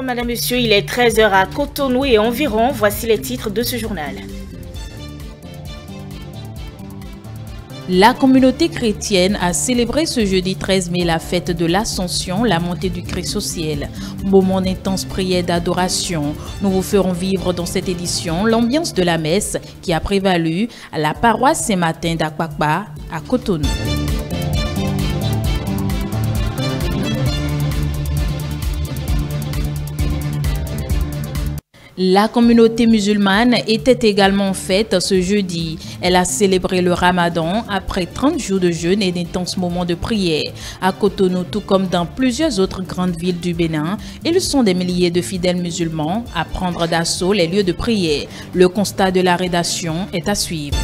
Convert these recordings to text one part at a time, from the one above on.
Madame, Monsieur, il est 13 h à Cotonou et environ. Voici les titres de ce journal. La communauté chrétienne a célébré ce jeudi 13 mai la fête de l'Ascension, la montée du Christ au ciel. Moment d'intense prière d'adoration. Nous vous ferons vivre dans cette édition l'ambiance de la messe qui a prévalu à la paroisse Saint-Martin d'Akpakpa à Cotonou. La communauté musulmane était également en fête ce jeudi. Elle a célébré le Ramadan après 30 jours de jeûne et d'intenses moments de prière. À Cotonou, tout comme dans plusieurs autres grandes villes du Bénin, ils sont des milliers de fidèles musulmans à prendre d'assaut les lieux de prière. Le constat de la rédaction est à suivre.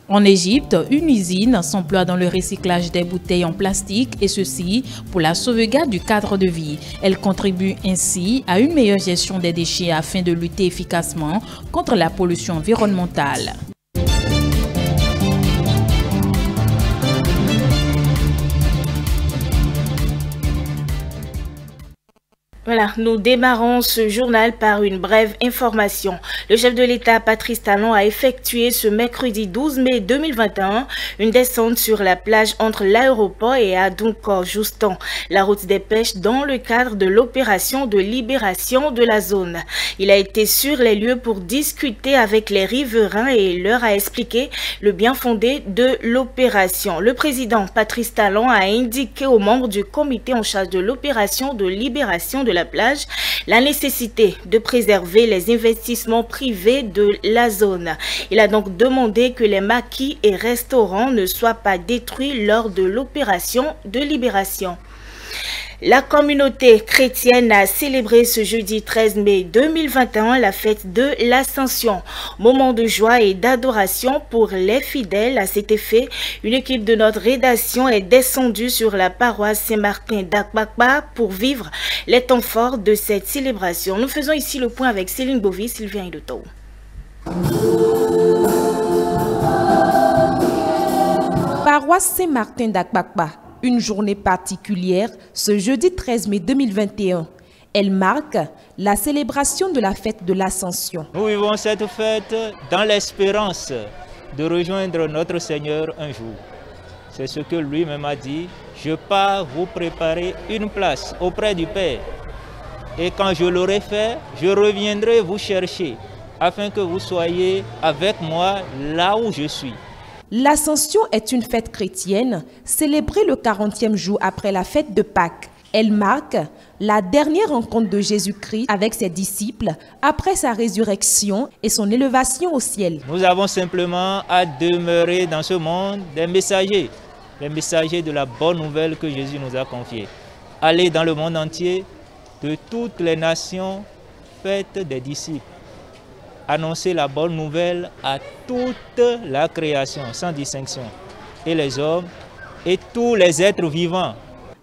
En Égypte, une usine s'emploie dans le recyclage des bouteilles en plastique et ceci pour la sauvegarde du cadre de vie. Elle contribue ainsi à une meilleure gestion des déchets afin de lutter efficacement contre la pollution environnementale. Voilà, nous démarrons ce journal par une brève information. Le chef de l'État, Patrice Talon, a effectué ce mercredi 12 mai 2021 une descente sur la plage entre l'aéroport et Adonkor-Joustan, la route des pêches, dans le cadre de l'opération de libération de la zone. Il a été sur les lieux pour discuter avec les riverains et leur a expliqué le bien fondé de l'opération. Le président Patrice Talon a indiqué aux membres du comité en charge de l'opération de libération de la plage la nécessité de préserver les investissements privés de la zone. Il a donc demandé que les maquis et restaurants ne soient pas détruits lors de l'opération de libération. La communauté chrétienne a célébré ce jeudi 13 mai 2021 la fête de l'Ascension. Moment de joie et d'adoration pour les fidèles. À cet effet, une équipe de notre rédaction est descendue sur la paroisse Saint-Martin d'Akpakpa pour vivre les temps forts de cette célébration. Nous faisons ici le point avec Céline Bovis, Sylvain Idoto. Paroisse Saint-Martin d'Akpakpa. Une journée particulière ce jeudi 13 mai 2021. Elle marque la célébration de la fête de l'Ascension. Nous vivons cette fête dans l'espérance de rejoindre notre Seigneur un jour. C'est ce que lui-même a dit. Je pars vous préparer une place auprès du Père. Et quand je l'aurai fait, je reviendrai vous chercher afin que vous soyez avec moi là où je suis. L'Ascension est une fête chrétienne célébrée le 40e jour après la fête de Pâques. Elle marque la dernière rencontre de Jésus-Christ avec ses disciples après sa résurrection et son élévation au ciel. Nous avons simplement à demeurer dans ce monde des messagers, les messagers de la bonne nouvelle que Jésus nous a confiée. Aller dans le monde entier, de toutes les nations, faites des disciples. Annoncer la bonne nouvelle à toute la création, sans distinction, et les hommes et tous les êtres vivants.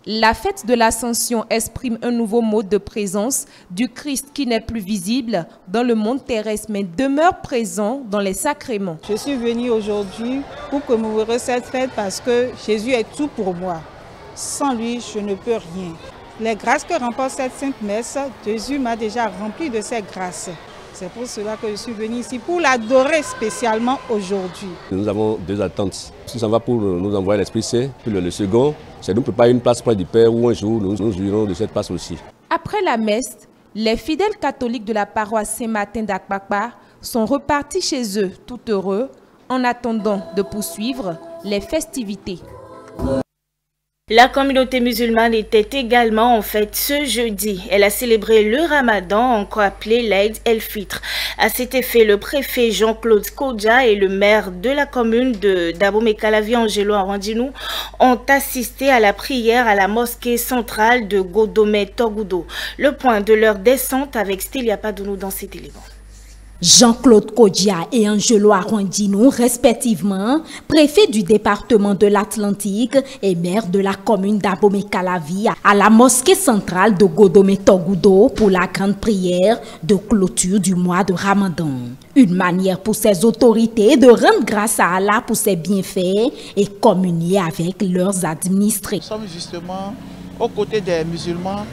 La fête de l'Ascension exprime un nouveau mode de présence du Christ qui n'est plus visible dans le monde terrestre, mais demeure présent dans les sacrements. Je suis venue aujourd'hui pour commémorer cette fête parce que Jésus est tout pour moi. Sans lui, je ne peux rien. Les grâces que remporte cette sainte messe, Jésus m'a déjà rempli de ses grâces. C'est pour cela que je suis venu ici, pour l'adorer spécialement aujourd'hui. Nous avons deux attentes. Si ça va pour nous envoyer l'Esprit Saint, puis le second, c'est de nous préparer une place près du Père où un jour nous jouirons de cette place aussi. Après la messe, les fidèles catholiques de la paroisse Saint-Martin d'Akpakpa sont repartis chez eux tout heureux en attendant de poursuivre les festivités. La communauté musulmane était également en fête ce jeudi. Elle a célébré le Ramadan, encore appelé l'Aïd el-Fitr. À cet effet, le préfet Jean-Claude Kodja et le maire de la commune de Dabo-Mekalavi, Angelo Arwandinou, ont assisté à la prière à la mosquée centrale de Godomé Togudo. Le point de leur descente avec Stélia Padounou dans cet élément. Jean-Claude Kodia et Angelo Arondino, respectivement, préfet du département de l'Atlantique et maire de la commune d'Abomey-Calavi, à la mosquée centrale de Godomé-Togoudou pour la grande prière de clôture du mois de Ramadan. Une manière pour ces autorités de rendre grâce à Allah pour ses bienfaits et communier avec leurs administrés. Nous sommes justement aux côtés des musulmans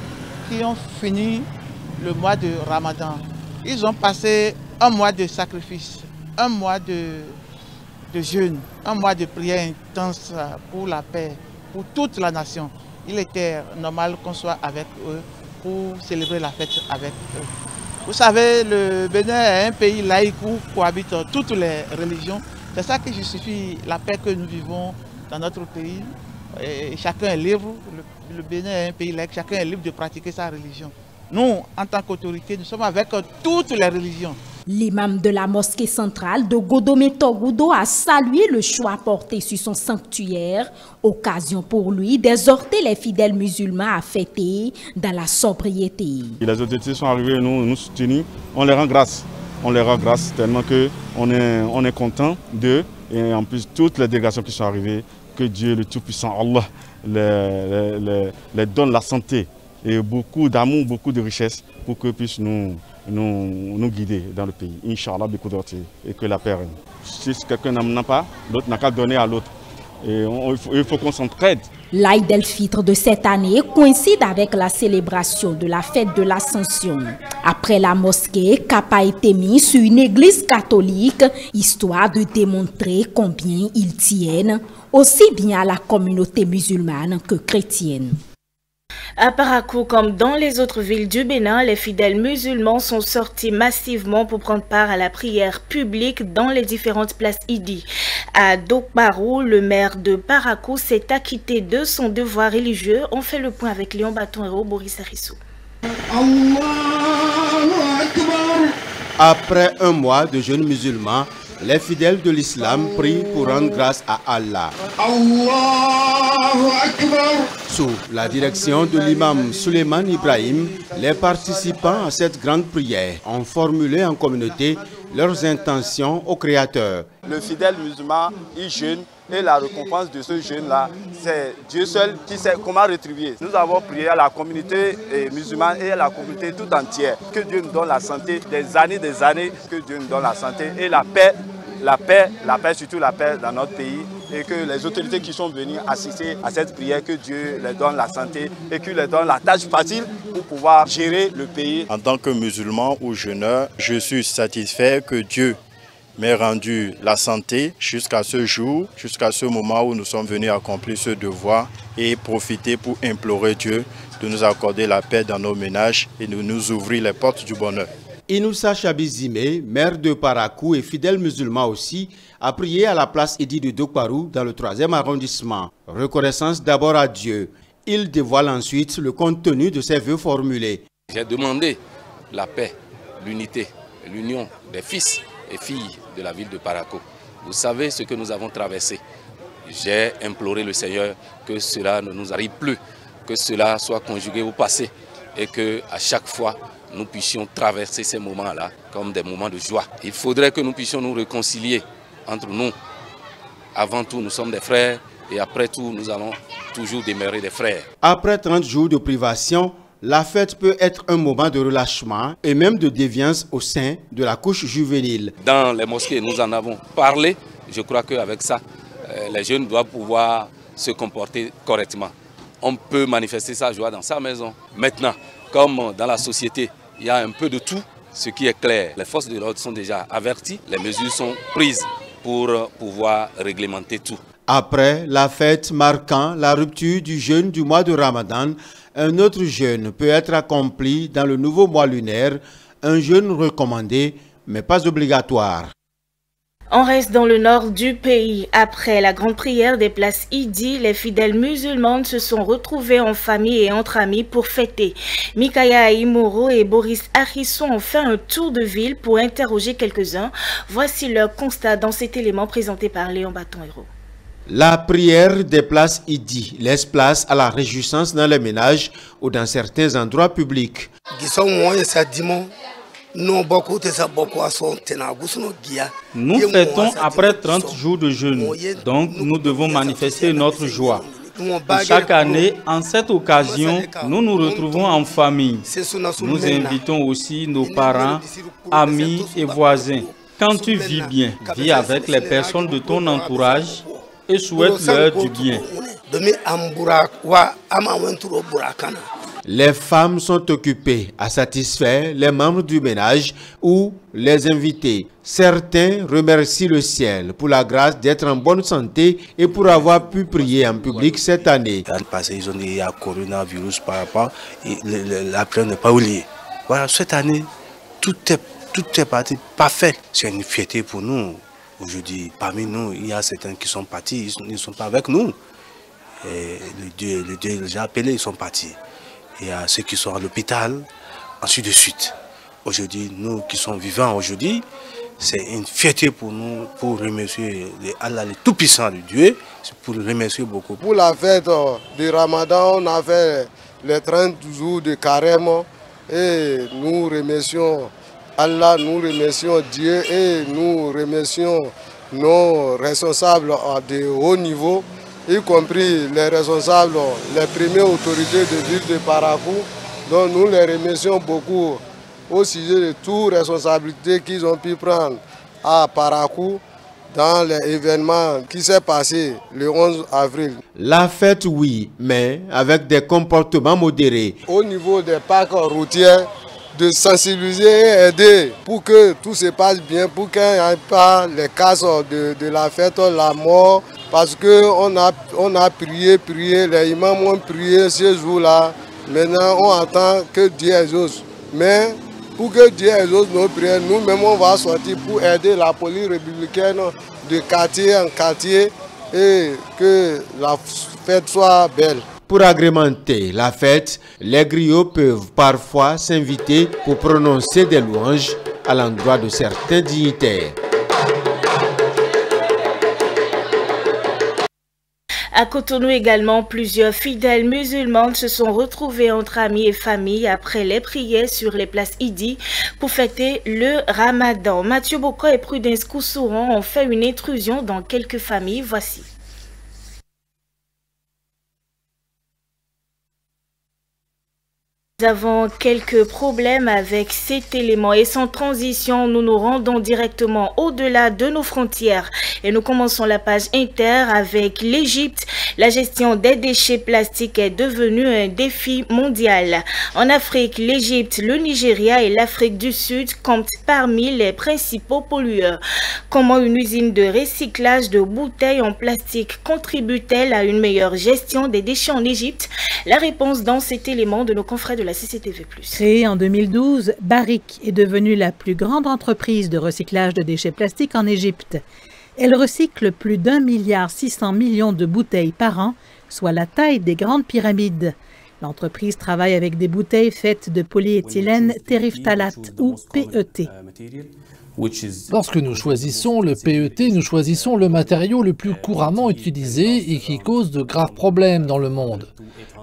qui ont fini le mois de Ramadan. Ils ont passé un mois de sacrifice, un mois de jeûne, un mois de prière intense pour la paix, pour toute la nation. Il était normal qu'on soit avec eux pour célébrer la fête avec eux. Vous savez, le Bénin est un pays laïque où cohabitent toutes les religions. C'est ça qui justifie la paix que nous vivons dans notre pays. Et chacun est libre, le Bénin est un pays laïque, chacun est libre de pratiquer sa religion. Nous, en tant qu'autorité, nous sommes avec toutes les religions. L'imam de la mosquée centrale de Godomé-Togoudou a salué le choix porté sur son sanctuaire, occasion pour lui d'exhorter les fidèles musulmans à fêter dans la sobriété. Les autorités sont arrivées nous soutenir, on les rend grâce. On les rend grâce tellement qu'on est content d'eux et en plus toutes les délégations qui sont arrivées, que Dieu le Tout-Puissant, Allah, les donne la santé et beaucoup d'amour, beaucoup de richesse pour qu'ils puissent nous guider dans le pays. Inch'Allah, et que la paix règne. Si quelqu'un n'en a pas, l'autre n'a qu'à donner à l'autre. Et il faut qu'on s'entraide. L'Aïd el-Fitr de cette année coïncide avec la célébration de la fête de l'Ascension. Après la mosquée, cap a été mis sur une église catholique, histoire de démontrer combien ils tiennent aussi bien à la communauté musulmane que chrétienne. À Parakou, comme dans les autres villes du Bénin, les fidèles musulmans sont sortis massivement pour prendre part à la prière publique dans les différentes places Idi. À Dokbarou, le maire de Parakou s'est acquitté de son devoir religieux. On fait le point avec Léon Baton-Héros, Boris Arissou. Après un mois de jeûne musulman, les fidèles de l'islam prient pour rendre grâce à Allah. Sous la direction de l'imam Suleiman Ibrahim, les participants à cette grande prière ont formulé en communauté leurs intentions au Créateur. Le fidèle musulman, il jeûne et la récompense de ce jeûne-là, c'est Dieu seul qui sait comment rétribuer. Nous avons prié à la communauté musulmane et à la communauté tout entière. Que Dieu nous donne la santé, des années, que Dieu nous donne la santé et la paix, surtout la paix dans notre pays. Et que les autorités qui sont venues assister à cette prière, que Dieu leur donne la santé et qu'il leur donne la tâche facile pour pouvoir gérer le pays. En tant que musulman ou jeûneur, je suis satisfait que Dieu m'ait rendu la santé jusqu'à ce jour, jusqu'à ce moment où nous sommes venus accomplir ce devoir et profiter pour implorer Dieu de nous accorder la paix dans nos ménages et de nous ouvrir les portes du bonheur. Inoussa Chabizime, maire de Parakou et fidèle musulman aussi, a prié à la place Idi de Dokbarou dans le 3e arrondissement. Reconnaissance d'abord à Dieu. Il dévoile ensuite le contenu de ses vœux formulés. J'ai demandé la paix, l'unité, l'union des fils et filles de la ville de Parakou. Vous savez ce que nous avons traversé. J'ai imploré le Seigneur que cela ne nous arrive plus, que cela soit conjugué au passé et que à chaque fois nous puissions traverser ces moments-là comme des moments de joie. Il faudrait que nous puissions nous réconcilier entre nous. Avant tout, nous sommes des frères et après tout, nous allons toujours demeurer des frères. Après 30 jours de privation, la fête peut être un moment de relâchement et même de déviance au sein de la couche juvénile. Dans les mosquées, nous en avons parlé. Je crois qu'avec ça, les jeunes doivent pouvoir se comporter correctement. On peut manifester sa joie dans sa maison. Maintenant, comme dans la société, il y a un peu de tout, ce qui est clair. Les forces de l'ordre sont déjà averties, les mesures sont prises pour pouvoir réglementer tout. Après la fête marquant la rupture du jeûne du mois de Ramadan, un autre jeûne peut être accompli dans le nouveau mois lunaire, un jeûne recommandé mais pas obligatoire. On reste dans le nord du pays. Après la grande prière des places Idi, les fidèles musulmans se sont retrouvés en famille et entre amis pour fêter. Mikaya Imoro et Boris Arissou ont fait un tour de ville pour interroger quelques-uns. Voici leur constat dans cet élément présenté par Léon Baton-Héros. La prière des places Idi laisse place à la réjouissance dans les ménages ou dans certains endroits publics. Nous fêtons après 30 jours de jeûne, donc nous devons manifester notre joie. Chaque année, en cette occasion, nous nous retrouvons en famille. Nous invitons aussi nos parents, amis et voisins. Quand tu vis bien, vis avec les personnes de ton entourage et souhaite-leur du bien. Les femmes sont occupées à satisfaire les membres du ménage ou les invités. Certains remercient le ciel pour la grâce d'être en bonne santé et pour avoir pu prier en public cette année. L'année passée, ils ont dit qu'il y a coronavirus par rapport et la prière n'est pas oubliée. Voilà, cette année, tout est parti parfait. C'est une fierté pour nous. Aujourd'hui, parmi nous, il y a certains qui sont partis, ils ne sont pas avec nous. Et le Dieu les a appelés, ils sont partis. Il y a ceux qui sont à l'hôpital, ainsi de suite. Aujourd'hui, nous qui sommes vivants aujourd'hui, c'est une fierté pour nous, pour remercier Allah, le Tout-Puissant de Dieu, pour le remercier beaucoup. Pour la fête du Ramadan, on a fait les 30 jours de carême et nous remercions Allah, nous remercions Dieu et nous remercions nos responsables de haut niveau, y compris les responsables, les premières autorités de ville de Parakou. Donc nous les remercions beaucoup au sujet de toutes les responsabilités qu'ils ont pu prendre à Parakou dans l'événement qui s'est passé le 11 avril. La fête, oui, mais avec des comportements modérés. Au niveau des parcs routiers, de sensibiliser et aider pour que tout se passe bien, pour qu'il n'y ait pas les cas de la fête, la mort. Parce qu'on a prié, les imams ont prié ce jour-là. Maintenant, on attend que Dieu exauce. Mais pour que Dieu exauce nos prières, nous-mêmes, on va sortir pour aider la police républicaine de quartier en quartier et que la fête soit belle. Pour agrémenter la fête, les griots peuvent parfois s'inviter pour prononcer des louanges à l'endroit de certains dignitaires. À Cotonou également, plusieurs fidèles musulmans se sont retrouvés entre amis et familles après les prières sur les places Idi pour fêter le Ramadan. Mathieu Boko et Prudence Koussouran ont fait une intrusion dans quelques familles. Voici. Nous avons quelques problèmes avec cet élément et sans transition, nous nous rendons directement au-delà de nos frontières et nous commençons la page inter avec l'Égypte. La gestion des déchets plastiques est devenue un défi mondial. En Afrique, l'Égypte, le Nigeria et l'Afrique du Sud comptent parmi les principaux pollueurs. Comment une usine de recyclage de bouteilles en plastique contribue-t-elle à une meilleure gestion des déchets en Égypte? La réponse dans cet élément de nos confrères de la CCTV+. Créée en 2012, Barrick est devenue la plus grande entreprise de recyclage de déchets plastiques en Égypte. Elle recycle plus d'1,6 milliard de bouteilles par an, soit la taille des grandes pyramides. L'entreprise travaille avec des bouteilles faites de polyéthylène terephthalate ou PET. Lorsque nous choisissons le PET, nous choisissons le matériau le plus couramment utilisé et qui cause de graves problèmes dans le monde.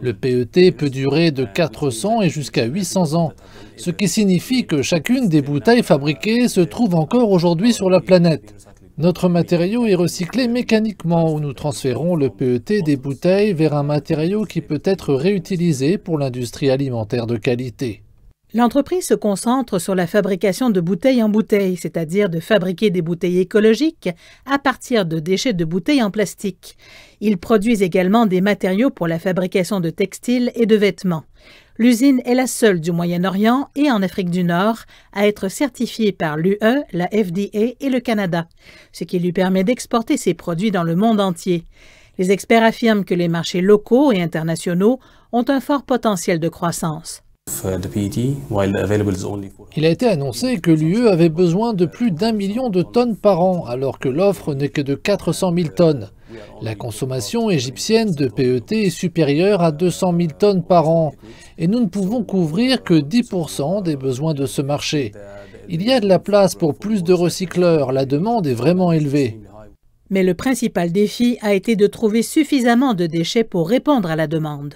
Le PET peut durer de 400 et jusqu'à 800 ans, ce qui signifie que chacune des bouteilles fabriquées se trouve encore aujourd'hui sur la planète. Notre matériau est recyclé mécaniquement où nous transférons le PET des bouteilles vers un matériau qui peut être réutilisé pour l'industrie alimentaire de qualité. L'entreprise se concentre sur la fabrication de bouteilles en bouteilles, c'est-à-dire de fabriquer des bouteilles écologiques à partir de déchets de bouteilles en plastique. Ils produisent également des matériaux pour la fabrication de textiles et de vêtements. L'usine est la seule du Moyen-Orient et en Afrique du Nord à être certifiée par l'UE, la FDA et le Canada, ce qui lui permet d'exporter ses produits dans le monde entier. Les experts affirment que les marchés locaux et internationaux ont un fort potentiel de croissance. Il a été annoncé que l'UE avait besoin de plus d'1 million de tonnes par an, alors que l'offre n'est que de 400 000 tonnes. La consommation égyptienne de PET est supérieure à 200 000 tonnes par an, et nous ne pouvons couvrir que 10% des besoins de ce marché. Il y a de la place pour plus de recycleurs, la demande est vraiment élevée. Mais le principal défi a été de trouver suffisamment de déchets pour répondre à la demande.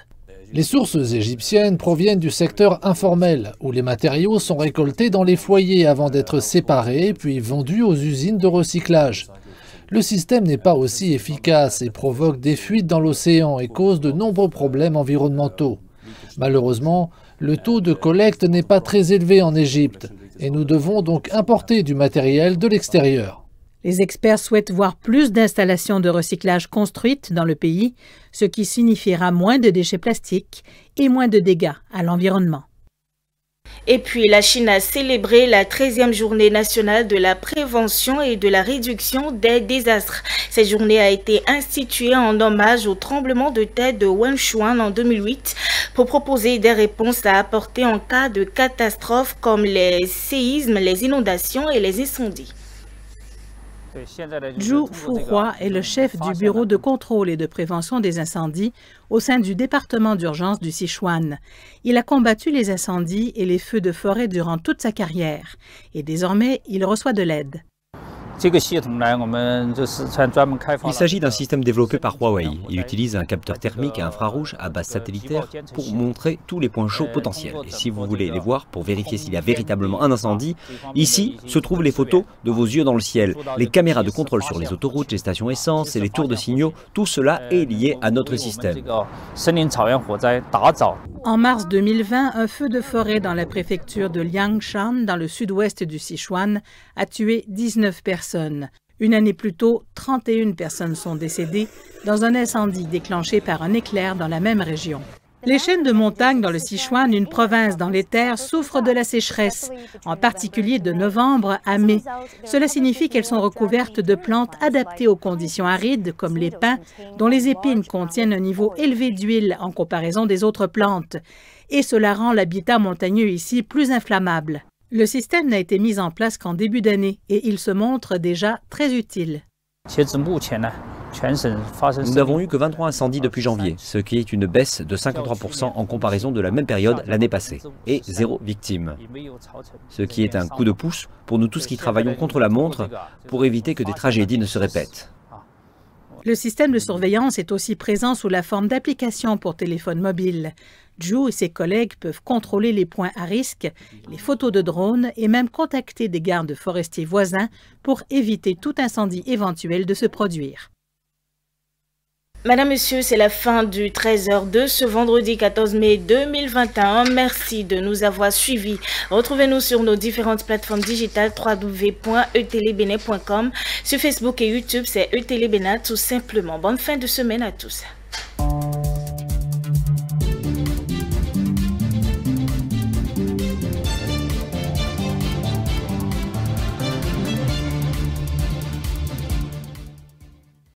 Les sources égyptiennes proviennent du secteur informel, où les matériaux sont récoltés dans les foyers avant d'être séparés, puis vendus aux usines de recyclage. Le système n'est pas aussi efficace et provoque des fuites dans l'océan et cause de nombreux problèmes environnementaux. Malheureusement, le taux de collecte n'est pas très élevé en Égypte et nous devons donc importer du matériel de l'extérieur. Les experts souhaitent voir plus d'installations de recyclage construites dans le pays, ce qui signifiera moins de déchets plastiques et moins de dégâts à l'environnement. Et puis, la Chine a célébré la 13e journée nationale de la prévention et de la réduction des désastres. Cette journée a été instituée en hommage au tremblement de terre de Wenchuan en 2008 pour proposer des réponses à apporter en cas de catastrophes comme les séismes, les inondations et les incendies. Zhu Fuhua est le chef du bureau de contrôle et de prévention des incendies au sein du département d'urgence du Sichuan. Il a combattu les incendies et les feux de forêt durant toute sa carrière et désormais il reçoit de l'aide. Il s'agit d'un système développé par Huawei. Il utilise un capteur thermique et infrarouge à base satellitaire pour montrer tous les points chauds potentiels. Et si vous voulez les voir pour vérifier s'il y a véritablement un incendie, ici se trouvent les photos de vos yeux dans le ciel, les caméras de contrôle sur les autoroutes, les stations essence et les tours de signaux. Tout cela est lié à notre système. En mars 2020, un feu de forêt dans la préfecture de Liangshan, dans le sud-ouest du Sichuan, a tué 19 personnes. Une année plus tôt, 31 personnes sont décédées dans un incendie déclenché par un éclair dans la même région. Les chaînes de montagnes dans le Sichuan, une province dans les terres, souffrent de la sécheresse, en particulier de novembre à mai. Cela signifie qu'elles sont recouvertes de plantes adaptées aux conditions arides, comme les pins, dont les épines contiennent un niveau élevé d'huile en comparaison des autres plantes. Et cela rend l'habitat montagneux ici plus inflammable. Le système n'a été mis en place qu'en début d'année et il se montre déjà très utile. Nous n'avons eu que 23 incendies depuis janvier, ce qui est une baisse de 53% en comparaison de la même période l'année passée, et 0 victime. Ce qui est un coup de pouce pour nous tous qui travaillons contre la montre pour éviter que des tragédies ne se répètent. Le système de surveillance est aussi présent sous la forme d'applications pour téléphone mobile. Zhu et ses collègues peuvent contrôler les points à risque, les photos de drones et même contacter des gardes forestiers voisins pour éviter tout incendie éventuel de se produire. Madame, Monsieur, c'est la fin du 13h02 ce vendredi 14 mai 2021. Merci de nous avoir suivis. Retrouvez-nous sur nos différentes plateformes digitales www.etelebena.com. Sur Facebook et YouTube, c'est etelebena tout simplement. Bonne fin de semaine à tous.